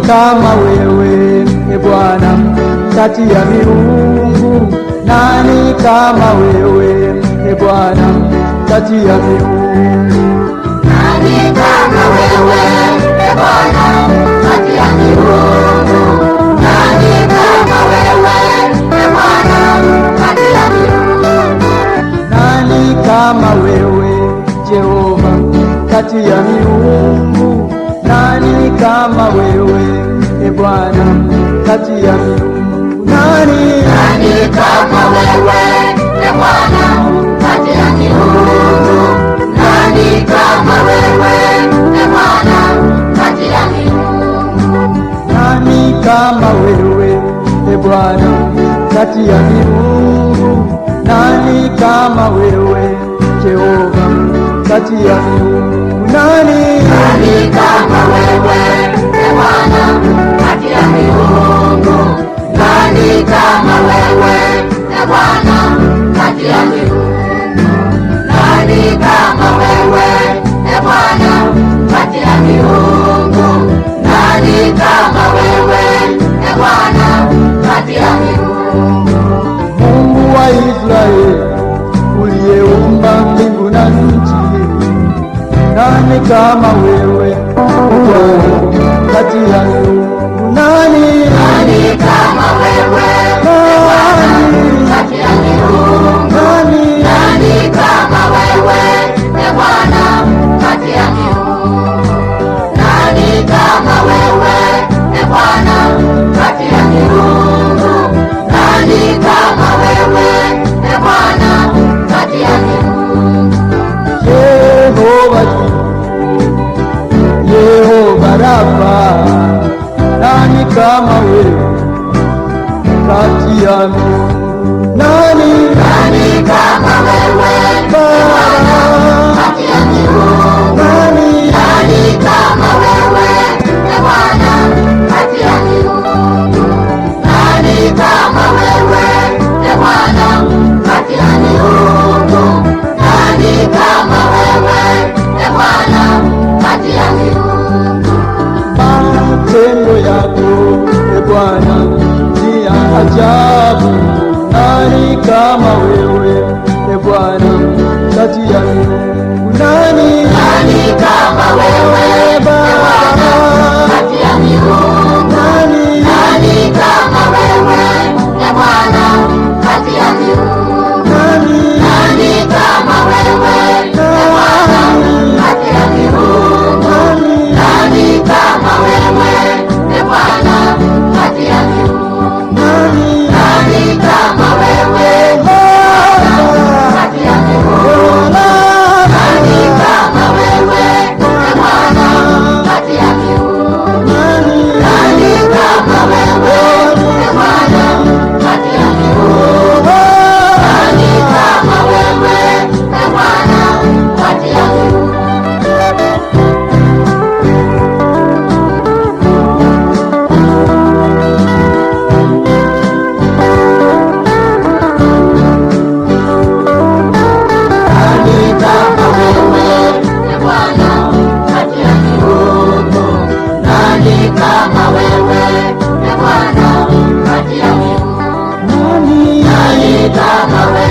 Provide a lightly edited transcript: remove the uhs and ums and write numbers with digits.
kama wewe, e Bwana, kati ya miungu? Nani kama wewe, e Bwana, kati ya miungu? Nani kama wewe, e Bwana, kati ya miungu? Nani kama wewe, e Bwana, kati ya miungu? Nani kama wewe, Jehova, kati ya miungu? Nani kama wewe, e Bwana, kati ya miungu? Nani kama wewe, e Bwana, kati ya miungu? Nani kama wewe, e Bwana, kati ya miungu? Nani kama wewe, e Bwana, kati ya miungu? Nani kama wewe, Jehova, kati ya miungu? Nani kama wewe, e Bwana, kati ya miungu? Nani kama wewe, e Bwana, kati ya miungu? Nani kama wewe, e Bwana, kati ya miungu? Nani kama wewe, e Bwana, kati ya miungu? Mungu wa Israeli, uliyeumba mbingu na nchi, nani kama wewe, Bwana, kati ya miungu? Nani kama wewe, e Bwana, kati ya miungu? Nani kama wewe, e Bwana, kati ya miungu? Nani kama wewe, e Bwana, kati ya miungu? Nani kama wewe, e Bwana, kati ya miungu? Yehova Jireh, Yehova Rafa, nani kama wewe, kati ya miungu? Nani kama wewe, e Bwana, kati ya miungu? Nani kama wewe, e Bwana, kati ya miungu? Nani kama wewe, e Bwana, kati ya miungu? Nani kama wewe, e Bwana, kati ya miungu? Matendo yako, e Bwana, ni ya ajabu. Nani kama wewe, e Bwana, kati ya miungu? Nani kama wewe, e Bwana, kati ya miungu? Nani kama wewe, e Bwana, kati ya miungu? Nani kama wewe, e Bwana, kati ya miungu? Nani kama wewe, e Bwana, kati ya miungu? Nani kama wewe, e Bwana, kati ya miungu? Nani kama wewe, e Bwana, kati ya miungu? Nani kama wewe, e Bwana, kati ya miungu? Nani kama wewe, e Bwana, kati ya miungu? Nani kama wewe, e Bwana, kati ya miungu? Nani kama wewe, e Bwana, kati ya miungu? Nani kama wewe